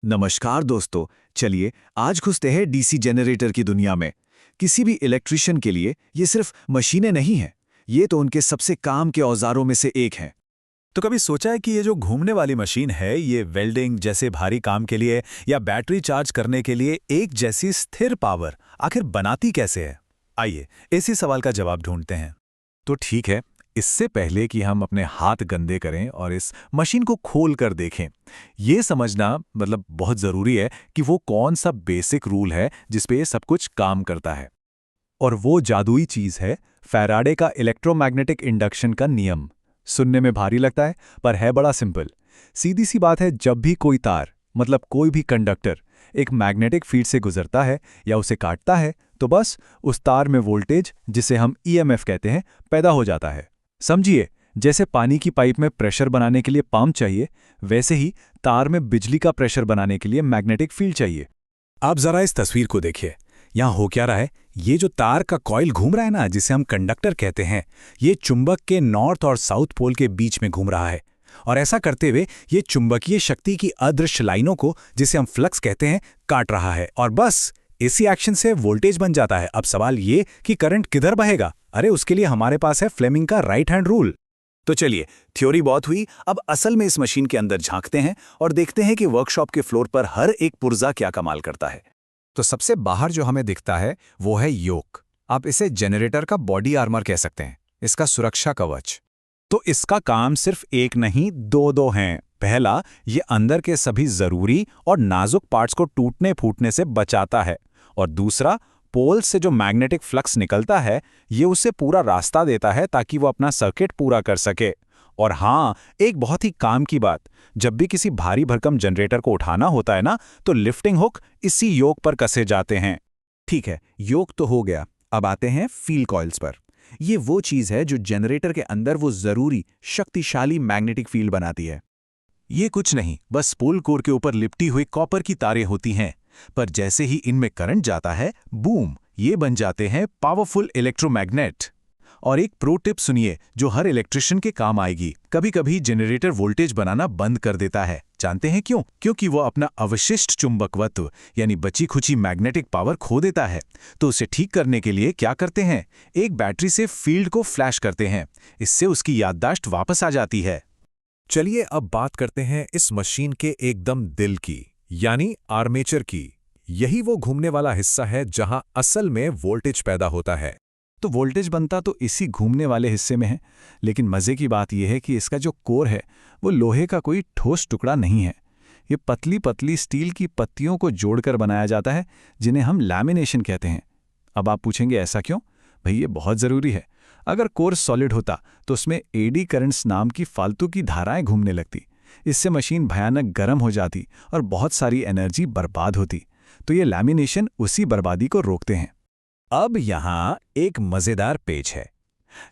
नमस्कार दोस्तों। चलिए आज घुसते हैं डीसी जनरेटर की दुनिया में। किसी भी इलेक्ट्रिशियन के लिए ये सिर्फ मशीनें नहीं हैं, ये तो उनके सबसे काम के औजारों में से एक हैं। तो कभी सोचा है कि ये जो घूमने वाली मशीन है ये वेल्डिंग जैसे भारी काम के लिए या बैटरी चार्ज करने के लिए एक जैसी स्थिर पावर आखिर बनाती कैसे है? आइए इसी सवाल का जवाब ढूंढते हैं। तो ठीक है, इससे पहले कि हम अपने हाथ गंदे करें और इस मशीन को खोल कर देखें, ये समझना बहुत ज़रूरी है कि वो कौन सा बेसिक रूल है जिस पे ये सब कुछ काम करता है। और वो जादुई चीज़ है फैराडे का इलेक्ट्रोमैग्नेटिक इंडक्शन का नियम। सुनने में भारी लगता है पर है बड़ा सिंपल। सीधी सी बात है, जब भी कोई तार कोई भी कंडक्टर एक मैग्नेटिक फील्ड से गुजरता है या उसे काटता है, तो बस उस तार में वोल्टेज, जिसे हम ईएमएफ कहते हैं, पैदा हो जाता है। समझिए, जैसे पानी की पाइप में प्रेशर बनाने के लिए पंप चाहिए, वैसे ही तार में बिजली का प्रेशर बनाने के लिए मैग्नेटिक फील्ड चाहिए। आप जरा इस तस्वीर को देखिए। यहाँ हो क्या रहा है, ये जो तार का कॉइल घूम रहा है ना, जिसे हम कंडक्टर कहते हैं, ये चुंबक के नॉर्थ और साउथ पोल के बीच में घूम रहा है। और ऐसा करते हुए ये चुंबकीय शक्ति की अदृश्य लाइनों को, जिसे हम फ्लक्स कहते हैं, काट रहा है। और बस इसी एक्शन से वोल्टेज बन जाता है। अब सवाल ये कि करंट किधर बहेगा? अरे उसके लिए हमारे पास है फ्लेमिंग का राइट हैंड रूल। तो चलिए, थ्योरी बहुत हुई, अब असल में इस मशीन के अंदर झांकते हैं और देखते हैं कि वर्कशॉप के फ्लोर पर हर एक पुर्जा क्या कमाल करता है। तो सबसे बाहर जो हमें दिखता है वो है योक। आप इसे जनरेटर का बॉडी आर्मर कह सकते हैं, इसका सुरक्षा कवच। तो इसका काम सिर्फ एक नहीं, दो हैं। पहला, ये अंदर के सभी जरूरी और नाजुक पार्ट्स को टूटने फूटने से बचाता है। और दूसरा, पोल से जो मैग्नेटिक फ्लक्स निकलता है, ये उसे पूरा रास्ता देता है ताकि वो अपना सर्किट पूरा कर सके। और हाँ, एक बहुत ही काम की बात, जब भी किसी भारी भरकम जनरेटर को उठाना होता है ना, तो लिफ्टिंग हुक इसी योक पर कसे जाते हैं। ठीक है, योक तो हो गया, अब आते हैं फील्ड कॉइल्स पर। ये वो चीज़ है जो जनरेटर के अंदर वो जरूरी शक्तिशाली मैग्नेटिक फील्ड बनाती है। ये कुछ नहीं, बस पोल कोर के ऊपर लिपटी हुई कॉपर की तारें होती हैं। पर जैसे ही इनमें करंट जाता है, बूम, ये बन जाते हैं पावरफुल इलेक्ट्रोमैग्नेट। और एक प्रो टिप सुनिए जो हर इलेक्ट्रिशियन के काम आएगी। कभी कभी जनरेटर वोल्टेज बनाना बंद कर देता है। जानते हैं क्यों? क्योंकि वो अपना अवशिष्ट चुंबकत्व यानी बची खुची मैग्नेटिक पावर खो देता है। तो उसे ठीक करने के लिए क्या करते हैं? एक बैटरी से फील्ड को फ्लैश करते हैं। इससे उसकी याददाश्त वापस आ जाती है। चलिए अब बात करते हैं इस मशीन के एकदम दिल की, यानी आर्मेचर की। यही वो घूमने वाला हिस्सा है जहां असल में वोल्टेज पैदा होता है। तो वोल्टेज बनता तो इसी घूमने वाले हिस्से में है, लेकिन मज़े की बात यह है कि इसका जो कोर है वो लोहे का कोई ठोस टुकड़ा नहीं है। ये पतली पतली स्टील की पत्तियों को जोड़कर बनाया जाता है, जिन्हें हम लैमिनेशन कहते हैं। अब आप पूछेंगे ऐसा क्यों? भाई ये बहुत ज़रूरी है। अगर कोर सॉलिड होता तो उसमें एडी करंट्स नाम की फालतू की धाराएं घूमने लगती। इससे मशीन भयानक गर्म हो जाती और बहुत सारी एनर्जी बर्बाद होती। तो ये लैमिनेशन उसी बर्बादी को रोकते हैं। अब यहाँ एक मजेदार पेच है।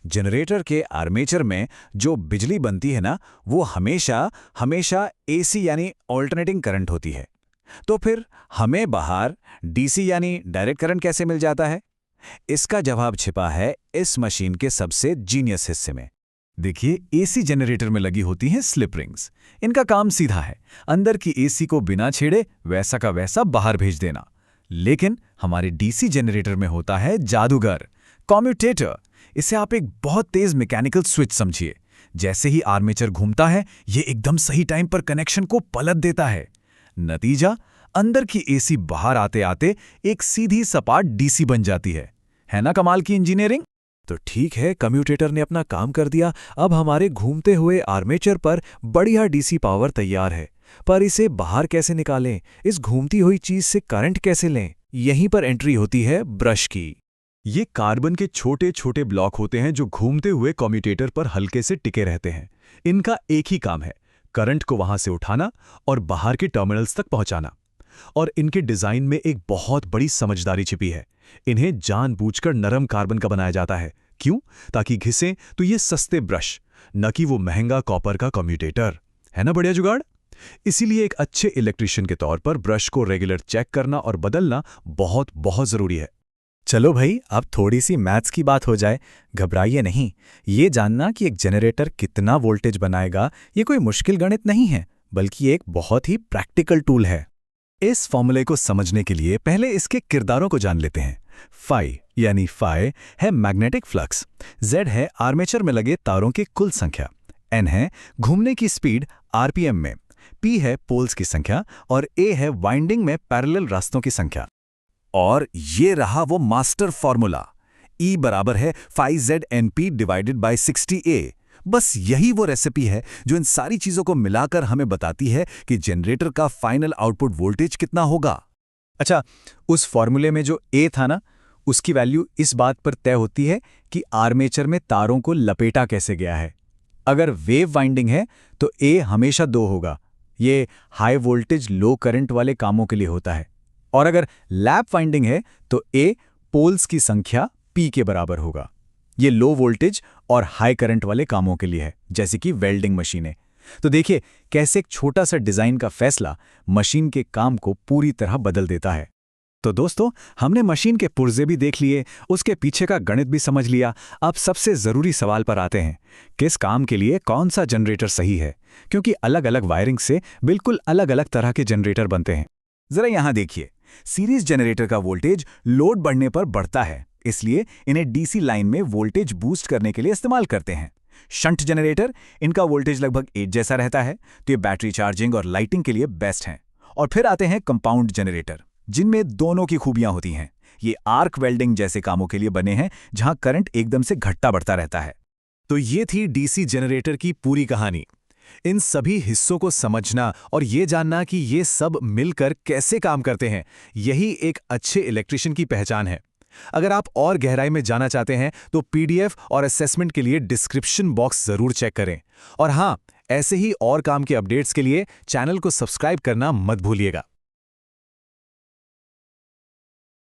जनरेटर के आर्मेचर में जो बिजली बनती है ना, वो हमेशा एसी यानी ऑल्टरनेटिंग करंट होती है। तो फिर हमें बाहर डीसी यानी डायरेक्ट करंट कैसे मिल जाता है? इसका जवाब छिपा है इस मशीन के सबसे जीनियस हिस्से में। देखिए, एसी जनरेटर में लगी होती हैं स्लिप रिंग्स। इनका काम सीधा है, अंदर की एसी को बिना छेड़े वैसा का वैसा बाहर भेज देना। लेकिन हमारे डीसी जनरेटर में होता है जादूगर, कम्यूटेटर। इसे आप एक बहुत तेज मैकेनिकल स्विच समझिए। जैसे ही आर्मेचर घूमता है, ये एकदम सही टाइम पर कनेक्शन को पलट देता है। नतीजा, अंदर की एसी बाहर आते आते एक सीधी सपाट डीसी बन जाती है ना कमाल की इंजीनियरिंग? तो ठीक है, कम्यूटेटर ने अपना काम कर दिया। अब हमारे घूमते हुए आर्मेचर पर बढ़िया डीसी पावर तैयार है। पर इसे बाहर कैसे निकालें? इस घूमती हुई चीज से करंट कैसे लें? यहीं पर एंट्री होती है ब्रश की। ये कार्बन के छोटे छोटे ब्लॉक होते हैं जो घूमते हुए कम्यूटेटर पर हल्के से टिके रहते हैं। इनका एक ही काम है, करंट को वहां से उठाना और बाहर के टर्मिनल्स तक पहुंचाना। और इनके डिजाइन में एक बहुत बड़ी समझदारी छिपी है। इन्हें जानबूझकर नरम कार्बन का बनाया जाता है। क्यों? ताकि घिसें तो ये सस्ते ब्रश, न कि वो महंगा कॉपर का कम्यूटेटर। है ना बढ़िया जुगाड़? इसीलिए एक अच्छे इलेक्ट्रिशियन के तौर पर ब्रश को रेगुलर चेक करना और बदलना बहुत बहुत जरूरी है। चलो भाई, अब थोड़ी सी मैथ्स की बात हो जाए। घबराइए नहीं, ये जानना कि एक जनरेटर कितना वोल्टेज बनाएगा ये कोई मुश्किल गणित नहीं है, बल्कि एक बहुत ही प्रैक्टिकल टूल है। इस फॉर्मूले को समझने के लिए पहले इसके किरदारों को जान लेते हैं। फाई यानी फाई है मैग्नेटिक फ्लक्स, जेड है आर्मेचर में लगे तारों की कुल संख्या, एन है घूमने की स्पीड आरपीएम में, पी है पोल्स की संख्या और ए है वाइंडिंग में पैरेलल रास्तों की संख्या। और ये रहा वो मास्टर फॉर्मूला, E बराबर है phi Z N P divided by 60A। बस यही वो रेसिपी है जो इन सारी चीजों को मिलाकर हमें बताती है कि जनरेटर का फाइनल आउटपुट वोल्टेज कितना होगा। अच्छा, उस फॉर्मूले में जो ए था ना, उसकी वैल्यू इस बात पर तय होती है कि आर्मेचर में तारों को लपेटा कैसे गया है। अगर वेव वाइंडिंग है तो ए हमेशा 2 होगा, ये हाई वोल्टेज लो करंट वाले कामों के लिए होता है। और अगर लैप वाइंडिंग है तो ए पोल्स की संख्या पी के बराबर होगा, ये लो वोल्टेज और हाई करंट वाले कामों के लिए है, जैसे कि वेल्डिंग मशीनें। तो देखिए कैसे एक छोटा सा डिजाइन का फैसला मशीन के काम को पूरी तरह बदल देता है। तो दोस्तों, हमने मशीन के पुर्जे भी देख लिए, उसके पीछे का गणित भी समझ लिया। अब सबसे जरूरी सवाल पर आते हैं, किस काम के लिए कौन सा जनरेटर सही है? क्योंकि अलग अलग वायरिंग से बिल्कुल अलग अलग तरह के जनरेटर बनते हैं। जरा यहां देखिए, सीरीज जनरेटर का वोल्टेज लोड बढ़ने पर बढ़ता है, इसलिए इन्हें डीसी लाइन में वोल्टेज बूस्ट करने के लिए इस्तेमाल करते हैं। शंट जनरेटर, इनका वोल्टेज लगभग 8 जैसा रहता है, तो ये बैटरी चार्जिंग और लाइटिंग के लिए बेस्ट हैं। और फिर आते हैं कंपाउंड जनरेटर, जिनमें दोनों की खूबियां होती हैं। ये आर्क वेल्डिंग जैसे कामों के लिए बने हैं, जहां करंट एकदम से घटता बढ़ता रहता है। तो ये थी डीसी जनरेटर की पूरी कहानी। इन सभी हिस्सों को समझना और ये जानना कि ये सब मिलकर कैसे काम करते हैं, यही एक अच्छे इलेक्ट्रिशियन की पहचान है। अगर आप और गहराई में जाना चाहते हैं तो पीडीएफ और असेसमेंट के लिए डिस्क्रिप्शन बॉक्स जरूर चेक करें। और हाँ, ऐसे ही और काम के अपडेट्स के लिए चैनल को सब्सक्राइब करना मत भूलिएगा।